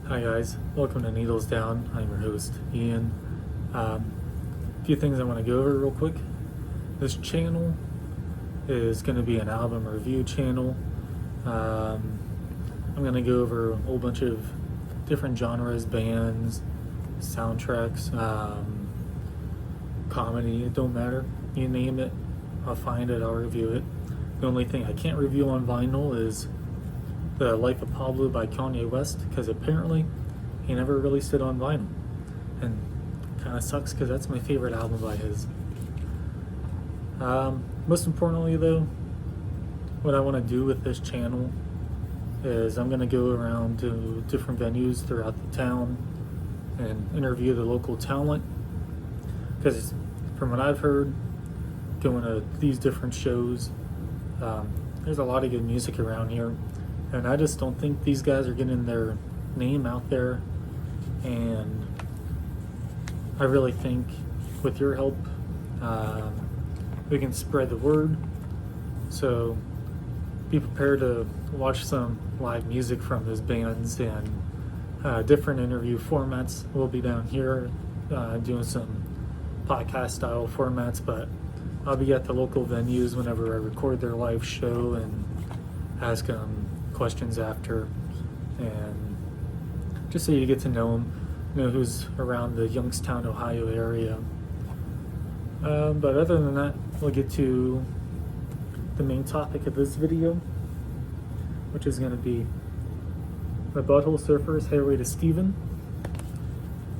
Hi guys, welcome to Needles Down. I'm your host, Ian. A few things I want to go over real quick. This channel is going to be an album review channel. I'm going to go over a whole bunch of different genres, bands, soundtracks, comedy, it don't matter. You name it, I'll find it, I'll review it. The only thing I can't review on vinyl is The Life of Pablo by Kanye West, because apparently he never released it on vinyl, and kind of sucks because that's my favorite album by his. Most importantly though, what I want to do with this channel is I'm going to go around to different venues throughout the town and interview the local talent, because from what I've heard going to these different shows, there's a lot of good music around here. And I just don't think these guys are getting their name out there. And I really think with your help, we can spread the word. So be prepared to watch some live music from those bands, and different interview formats. We'll be down here doing some podcast style formats, but I'll be at the local venues whenever I record their live show and ask them questions after, and just so you get to know them, know who's around the Youngstown, Ohio area. But other than that, we'll get to the main topic of this video, which is going to be the Butthole Surfers, Hairway to Steven.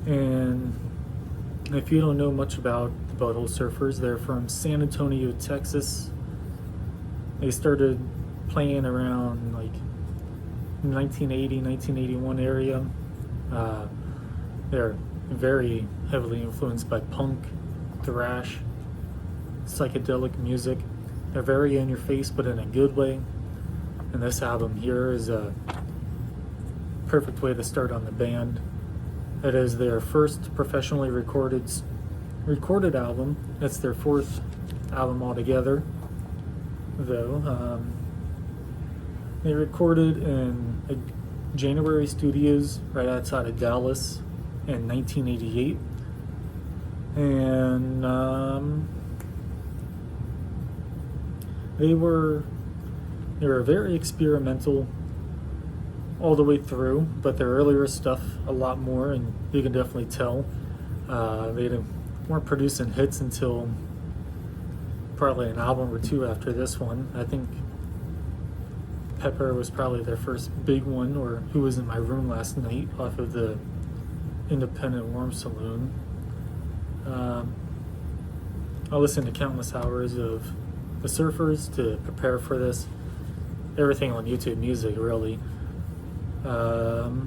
And if you don't know much about the Butthole Surfers, they're from San Antonio, Texas. They started playing around like 1980, 1981 area. They're very heavily influenced by punk, thrash, psychedelic music. They're very in your face, but in a good way. And this album here is a perfect way to start on the band. It is their first professionally recorded album. It's their fourth album altogether, though. They recorded in January Studios right outside of Dallas in 1988, and they were very experimental all the way through, but their earlier stuff a lot more, and you can definitely tell they weren't producing hits until probably an album or two after this one. I think Pepper was probably their first big one, or Who Was in My Room Last Night, off of the Independent Warm Saloon. I listened to countless hours of the Surfers to prepare for this. Everything on YouTube Music, really. No,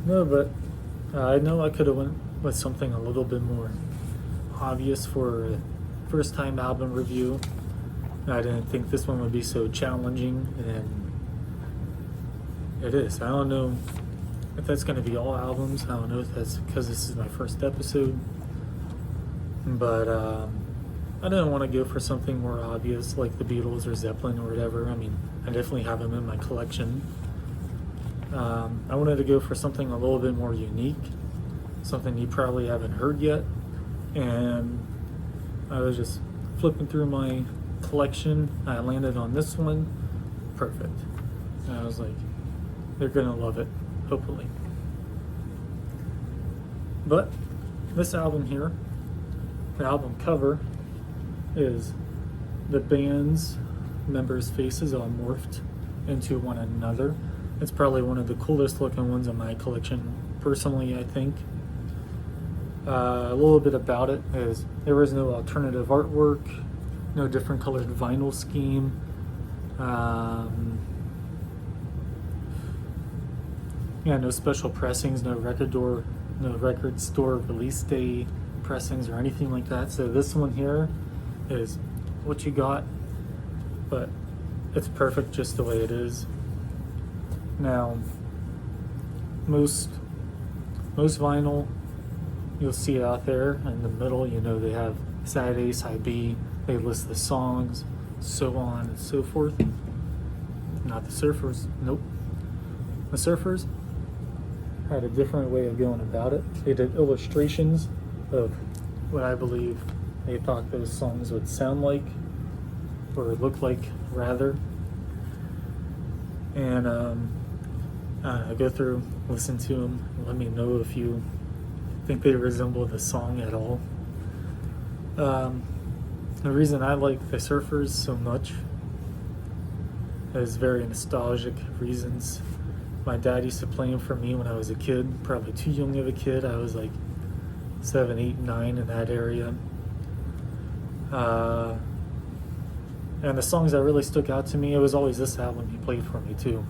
but I know I could have went with something a little bit more obvious for a first-time album review. I didn't think this one would be so challenging, and it is. I don't know if that's going to be all albums. I don't know if that's because this is my first episode, but I didn't want to go for something more obvious like the Beatles or Zeppelin or whatever. I mean, I definitely have them in my collection. I wanted to go for something a little bit more unique, something you probably haven't heard yet, and I was just flipping through my collection. I landed on this one. Perfect. And I was like, they're gonna love it, hopefully. But this album here, the album cover, is the band's members' faces all morphed into one another. It's probably one of the coolest looking ones in my collection, personally, I think. A little bit about it is there was no alternative artwork, no different colored vinyl scheme. No special pressings, no record store release day pressings or anything like that. So this one here is what you got, but it's perfect just the way it is. Now, most vinyl, you'll see it out there in the middle. You know, they have side A, side B. They list the songs, so on and so forth. Not the Surfers, nope. The Surfers had a different way of going about it. They did illustrations of what I believe they thought those songs would sound like or look like, rather. And go through, listen to them, and let me know if you think they resemble the song at all. The reason I like the Surfers so much is very nostalgic reasons. My dad used to play them for me when I was a kid, probably too young of a kid. I was like 7, 8, 9 in that area. And the songs that really stuck out to me, it was always this album he played for me too.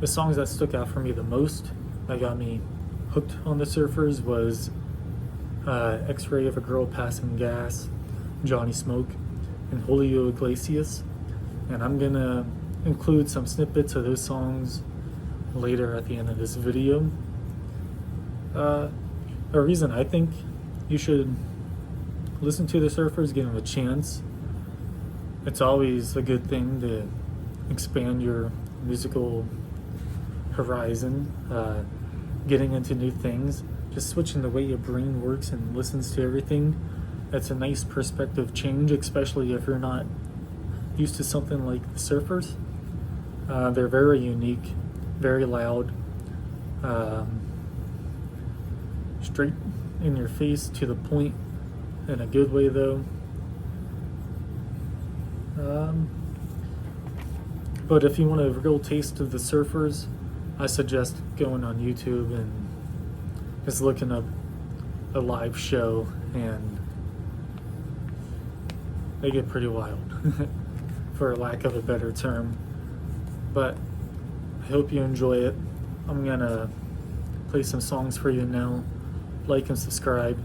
The songs that stuck out for me the most, that got me hooked on the Surfers, was X-Ray of a Girl Passing Gas, Johnny Smoke, and Julio Iglesias. And I'm gonna include some snippets of those songs later at the end of this video. A reason I think you should listen to the Surfers, give them a chance. It's always a good thing to expand your musical horizon, getting into new things, just switching the way your brain works and listens to everything. That's a nice perspective change, especially if you're not used to something like the Surfers. They're very unique, very loud, straight in your face, to the point, in a good way though. But if you want a real taste of the Surfers, I suggest going on YouTube and just looking up a live show, and they get pretty wild, for lack of a better term. But I hope you enjoy it. I'm gonna play some songs for you now. Like and subscribe.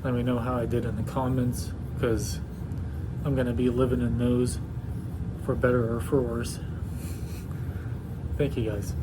Let me know how I did in the comments, because I'm gonna be living in those, for better or for worse. Thank you guys.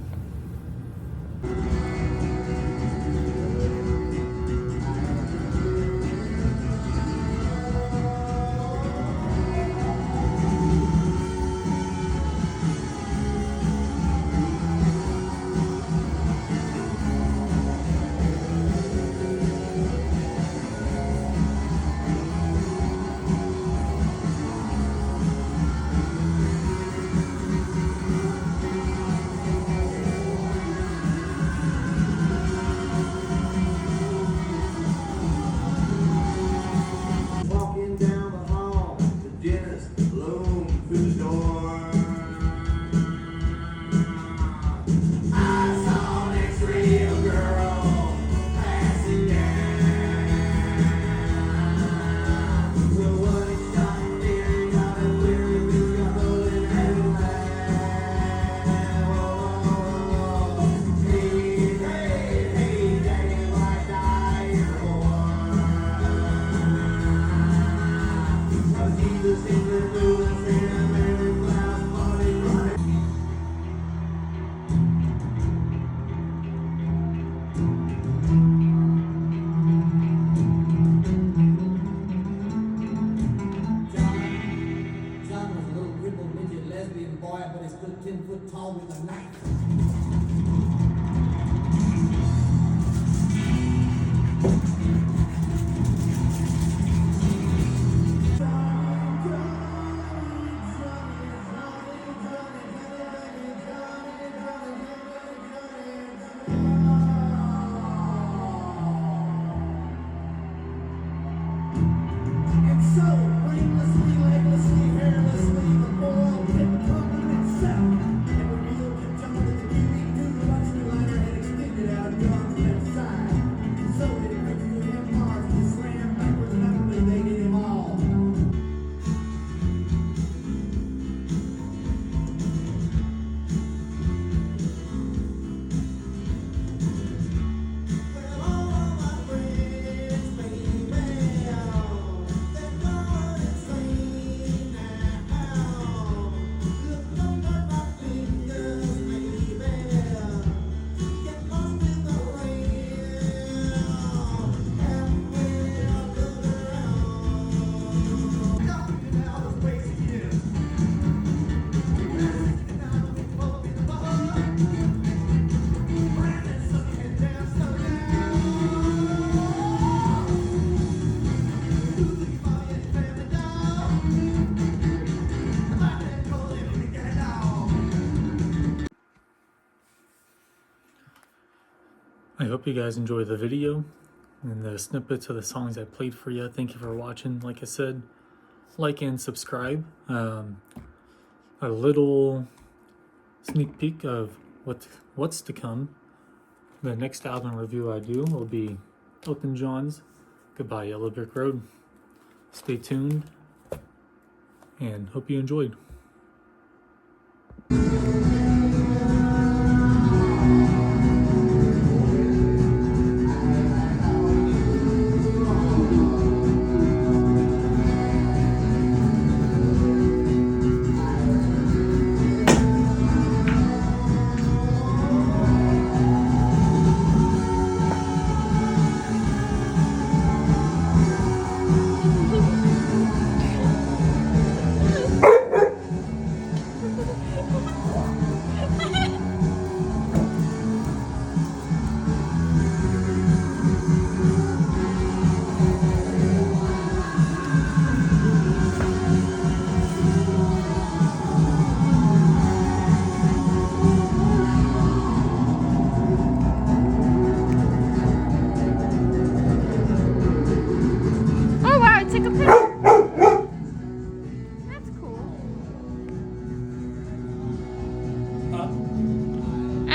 But he stood 10 foot tall with a knife. And so, brainlessly, leglessly, hairlessly, the boy kept talking himself. And the real kept jumping. I hope you guys enjoy the video and the snippets of the songs I played for you. Thank you for watching. Like I said, like and subscribe. A little sneak peek of what's to come. The next album review I do will be Elton John's Goodbye Yellow Brick Road. Stay tuned and hope you enjoyed.